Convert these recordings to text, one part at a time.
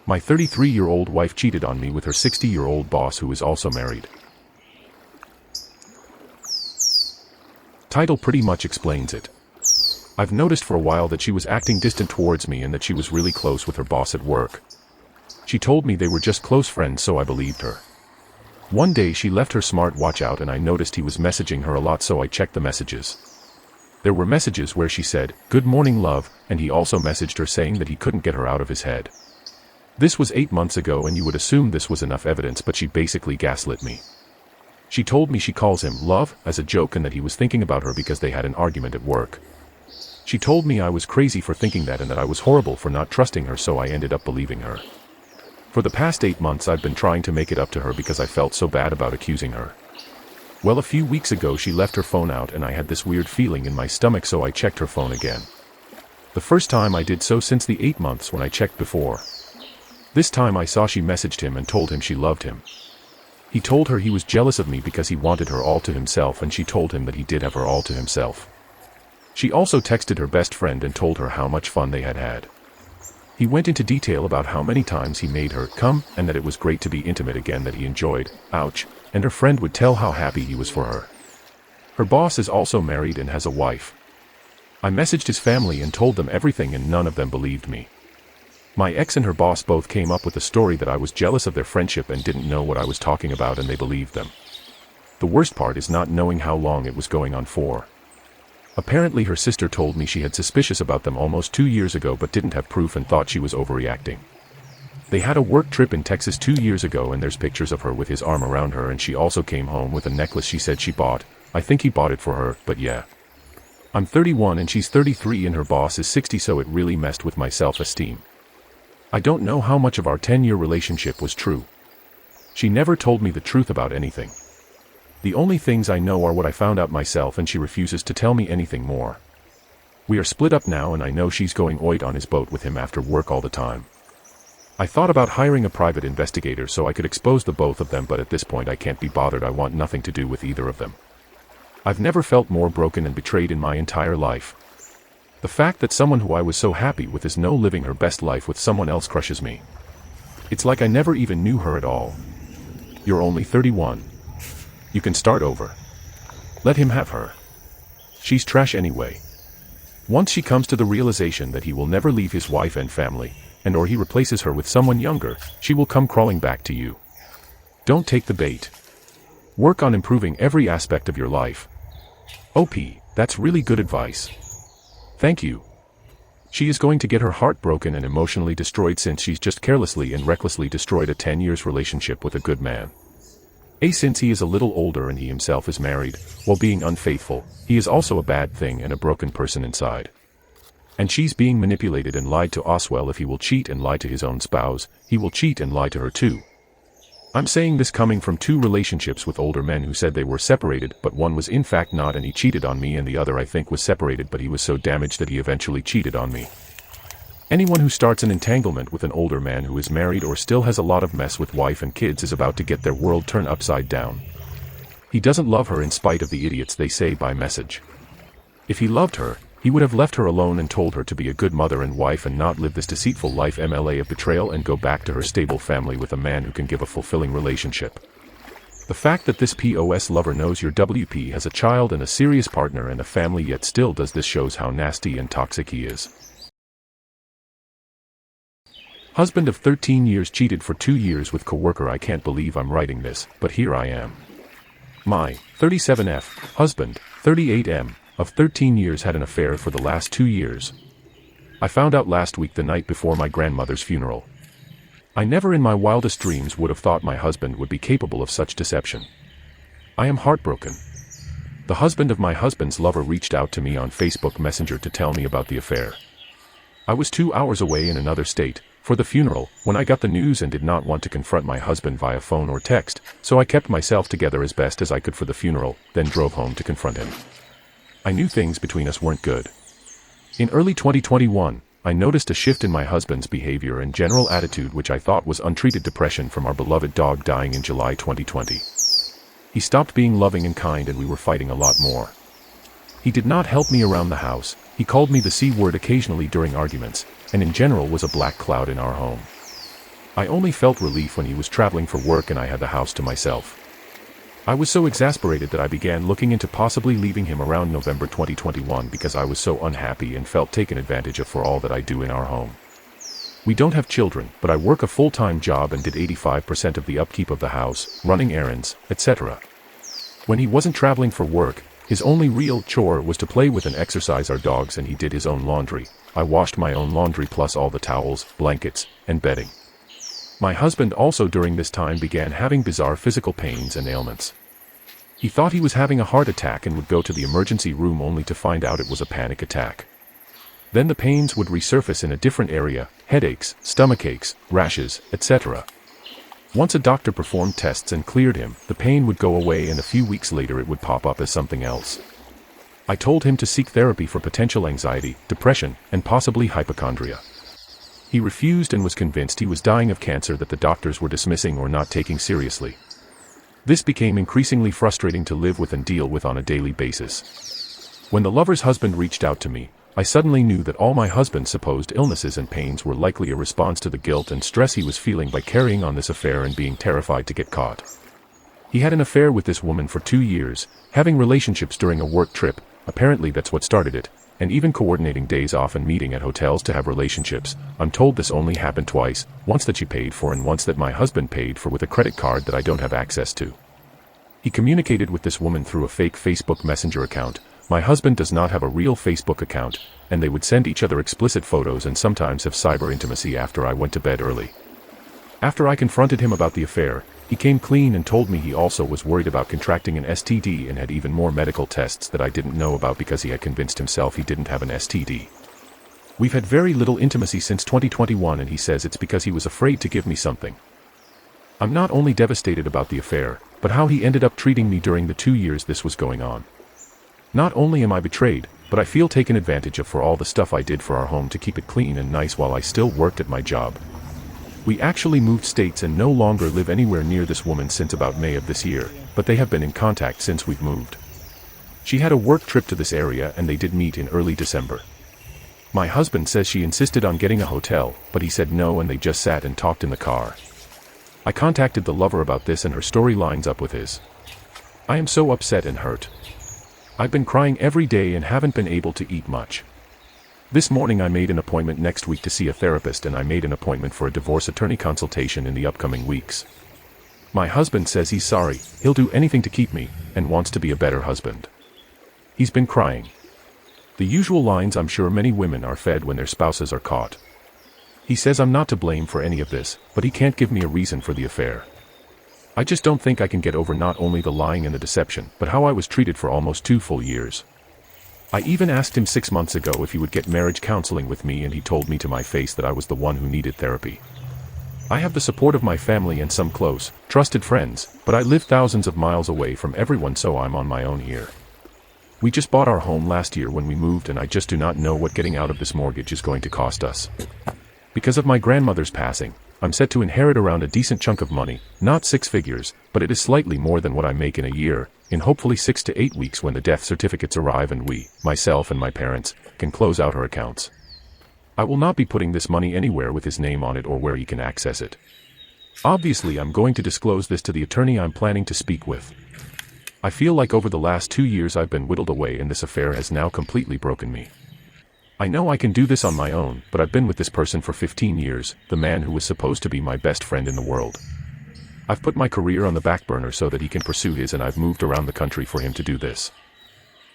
My 33-year-old wife cheated on me with her 60-year-old boss who is also married. Title pretty much explains it. I've noticed for a while that she was acting distant towards me and that she was really close with her boss at work. She told me they were just close friends, so I believed her. One day she left her smartwatch out and I noticed he was messaging her a lot, so I checked the messages. There were messages where she said, "Good morning, love," and he also messaged her saying that he couldn't get her out of his head. This was 8 months ago and you would assume this was enough evidence, but she basically gaslit me. She told me she calls him love as a joke and that he was thinking about her because they had an argument at work. She told me I was crazy for thinking that and that I was horrible for not trusting her, so I ended up believing her. For the past 8 months I've been trying to make it up to her because I felt so bad about accusing her. Well, a few weeks ago she left her phone out and I had this weird feeling in my stomach, so I checked her phone again. The first time I did so since the 8 months when I checked before. This time I saw she messaged him and told him she loved him. He told her he was jealous of me because he wanted her all to himself, and she told him that he did have her all to himself. She also texted her best friend and told her how much fun they had had. He went into detail about how many times he made her come, and that it was great to be intimate again, that he enjoyed, ouch, and her friend would tell how happy he was for her. Her boss is also married and has a wife. I messaged his family and told them everything and none of them believed me. My ex and her boss both came up with a story that I was jealous of their friendship and didn't know what I was talking about, and they believed them. The worst part is not knowing how long it was going on for. Apparently her sister told me she had suspicious about them almost 2 years ago but didn't have proof and thought she was overreacting. They had a work trip in Texas 2 years ago and there's pictures of her with his arm around her, and she also came home with a necklace she said she bought. I think he bought it for her, but yeah. I'm 31 and she's 33 and her boss is 60, so it really messed with my self-esteem. I don't know how much of our 10-year relationship was true. She never told me the truth about anything. The only things I know are what I found out myself, and she refuses to tell me anything more. We are split up now and I know she's going oid on his boat with him after work all the time. I thought about hiring a private investigator so I could expose the both of them, but at this point I can't be bothered. I want nothing to do with either of them. I've never felt more broken and betrayed in my entire life. The fact that someone who I was so happy with is now living her best life with someone else crushes me. It's like I never even knew her at all. You're only 31. You can start over. Let him have her. She's trash anyway. Once she comes to the realization that he will never leave his wife and family, and or he replaces her with someone younger, she will come crawling back to you. Don't take the bait. Work on improving every aspect of your life. OP, that's really good advice. Thank you. She is going to get her heart broken and emotionally destroyed since she's just carelessly and recklessly destroyed a 10 years relationship with a good man. Since he is a little older and he himself is married, while being unfaithful, he is also a bad thing and a broken person inside. And she's being manipulated and lied to. Well, if he will cheat and lie to his own spouse, he will cheat and lie to her too. I'm saying this coming from 2 relationships with older men who said they were separated, but one was in fact not, and he cheated on me, and the other I think was separated but he was so damaged that he eventually cheated on me. Anyone who starts an entanglement with an older man who is married or still has a lot of mess with wife and kids is about to get their world turned upside down. He doesn't love her in spite of the idiots they say by message. If he loved her, he would have left her alone and told her to be a good mother and wife and not live this deceitful life of betrayal and go back to her stable family with a man who can give a fulfilling relationship. The fact that this POS lover knows your WP has a child and a serious partner and a family yet still does this shows how nasty and toxic he is. Husband of 13 years cheated for 2 years with coworker. I can't believe I'm writing this, but here I am. My 37F husband, 38M, of 13 years had an affair for the last 2 years. I found out last week, the night before my grandmother's funeral. I never in my wildest dreams would have thought my husband would be capable of such deception. I am heartbroken. The husband of my husband's lover reached out to me on Facebook Messenger to tell me about the affair. I was 2 hours away in another state for the funeral when I got the news and did not want to confront my husband via phone or text, so I kept myself together as best as I could for the funeral, then drove home to confront him. I knew things between us weren't good. In early 2021, I noticed a shift in my husband's behavior and general attitude, which I thought was untreated depression from our beloved dog dying in July 2020. He stopped being loving and kind and we were fighting a lot more. He did not help me around the house. He called me the C word occasionally during arguments, and in general was a black cloud in our home. I only felt relief when he was traveling for work and I had the house to myself. I was so exasperated that I began looking into possibly leaving him around November 2021 because I was so unhappy and felt taken advantage of for all that I do in our home. We don't have children, but I work a full-time job and did 85% of the upkeep of the house, running errands, etc. When he wasn't traveling for work, his only real chore was to play with and exercise our dogs, and he did his own laundry. I washed my own laundry plus all the towels, blankets, and bedding. My husband also during this time began having bizarre physical pains and ailments. He thought he was having a heart attack and would go to the emergency room only to find out it was a panic attack. Then the pains would resurface in a different area, headaches, stomachaches, rashes, etc. Once a doctor performed tests and cleared him, the pain would go away and a few weeks later it would pop up as something else. I told him to seek therapy for potential anxiety, depression, and possibly hypochondria. He refused and was convinced he was dying of cancer that the doctors were dismissing or not taking seriously. This became increasingly frustrating to live with and deal with on a daily basis. When the lover's husband reached out to me, I suddenly knew that all my husband's supposed illnesses and pains were likely a response to the guilt and stress he was feeling by carrying on this affair and being terrified to get caught. He had an affair with this woman for 2 years, having relationships during a work trip, apparently that's what started it, and even coordinating days off and meeting at hotels to have relationships. I'm told this only happened twice, once that she paid for and once that my husband paid for with a credit card that I don't have access to. He communicated with this woman through a fake Facebook Messenger account. My husband does not have a real Facebook account, and they would send each other explicit photos and sometimes have cyber intimacy after I went to bed early. After I confronted him about the affair, he came clean and told me he also was worried about contracting an STD and had even more medical tests that I didn't know about because he had convinced himself he didn't have an STD. We've had very little intimacy since 2021 and he says it's because he was afraid to give me something. I'm not only devastated about the affair, but how he ended up treating me during the 2 years this was going on. Not only am I betrayed, but I feel taken advantage of for all the stuff I did for our home to keep it clean and nice while I still worked at my job. We actually moved states and no longer live anywhere near this woman since about May of this year, but they have been in contact since we've moved. She had a work trip to this area and they did meet in early December. My husband says she insisted on getting a hotel, but he said no and they just sat and talked in the car. I contacted the lover about this and her story lines up with his. I am so upset and hurt. I've been crying every day and haven't been able to eat much. This morning I made an appointment next week to see a therapist and I made an appointment for a divorce attorney consultation in the upcoming weeks. My husband says he's sorry, he'll do anything to keep me, and wants to be a better husband. He's been crying. The usual lines I'm sure many women are fed when their spouses are caught. He says I'm not to blame for any of this, but he can't give me a reason for the affair. I just don't think I can get over not only the lying and the deception, but how I was treated for almost 2 full years. I even asked him 6 months ago if he would get marriage counseling with me and he told me to my face that I was the one who needed therapy. I have the support of my family and some close, trusted friends, but I live thousands of miles away from everyone so I'm on my own here. We just bought our home last year when we moved and I just do not know what getting out of this mortgage is going to cost us. Because of my grandmother's passing, I'm set to inherit around a decent chunk of money, not 6 figures, but it is slightly more than what I make in a year, in hopefully 6 to 8 weeks when the death certificates arrive and we, myself and my parents, can close out our accounts. I will not be putting this money anywhere with his name on it or where he can access it. Obviously I'm going to disclose this to the attorney I'm planning to speak with. I feel like over the last 2 years I've been whittled away and this affair has now completely broken me. I know I can do this on my own, but I've been with this person for 15 years, the man who was supposed to be my best friend in the world. I've put my career on the back burner so that he can pursue his and I've moved around the country for him to do this.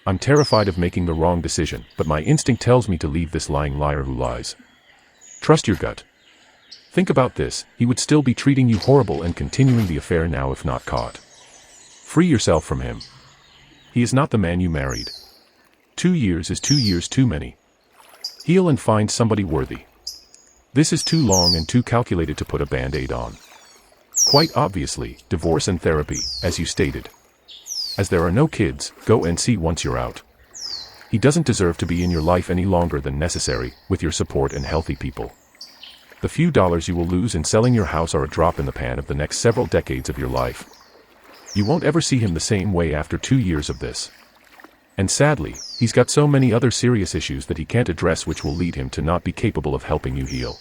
I'm terrified of making the wrong decision, but my instinct tells me to leave this lying liar who lies. Trust your gut. Think about this, he would still be treating you horrible and continuing the affair now if not caught. Free yourself from him. He is not the man you married. 2 years is 2 years too many. Heal and find somebody worthy. This is too long and too calculated to put a band-aid on. Quite obviously, divorce and therapy, as you stated. As there are no kids, go and see once you're out. He doesn't deserve to be in your life any longer than necessary, with your support and healthy people. The few dollars you will lose in selling your house are a drop in the pan of the next several decades of your life. You won't ever see him the same way after 2 years of this. And sadly, he's got so many other serious issues that he can't address which will lead him to not be capable of helping you heal.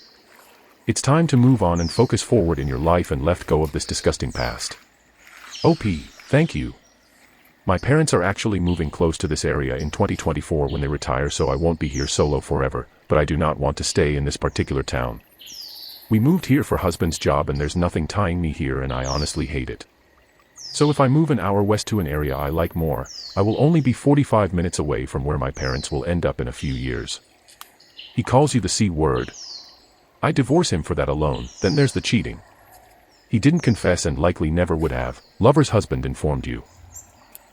It's time to move on and focus forward in your life and let go of this disgusting past. OP, thank you. My parents are actually moving close to this area in 2024 when they retire, so I won't be here solo forever, but I do not want to stay in this particular town. We moved here for husband's job and there's nothing tying me here and I honestly hate it. So if I move an hour west to an area I like more, I will only be 45 minutes away from where my parents will end up in a few years. He calls you the C word. I divorce him for that alone, then there's the cheating. He didn't confess and likely never would have, lover's husband informed you.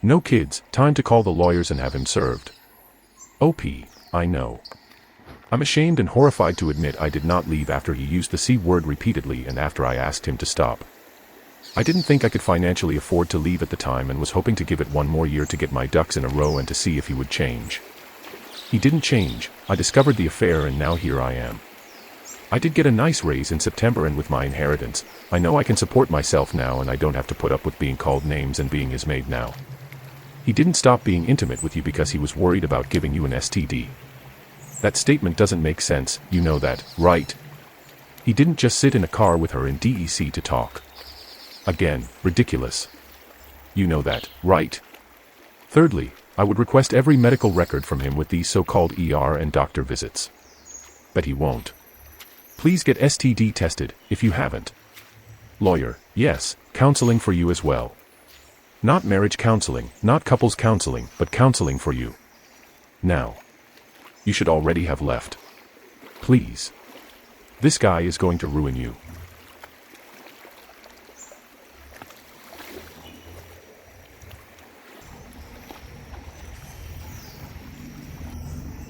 No kids, time to call the lawyers and have him served. OP, I know. I'm ashamed and horrified to admit I did not leave after he used the C word repeatedly and after I asked him to stop. I didn't think I could financially afford to leave at the time and was hoping to give it one more year to get my ducks in a row and to see if he would change. He didn't change. I discovered the affair and now here I am. I did get a nice raise in September and with my inheritance, I know I can support myself now and I don't have to put up with being called names and being his maid now. He didn't stop being intimate with you because he was worried about giving you an STD. That statement doesn't make sense, you know that, right? He didn't just sit in a car with her in DEC to talk. Again, ridiculous. You know that, right? Thirdly, I would request every medical record from him with these so-called ER and doctor visits. But he won't. Please get STD tested, if you haven't. Lawyer, yes, counseling for you as well. Not marriage counseling, not couples counseling, but counseling for you. Now. You should already have left. Please. This guy is going to ruin you.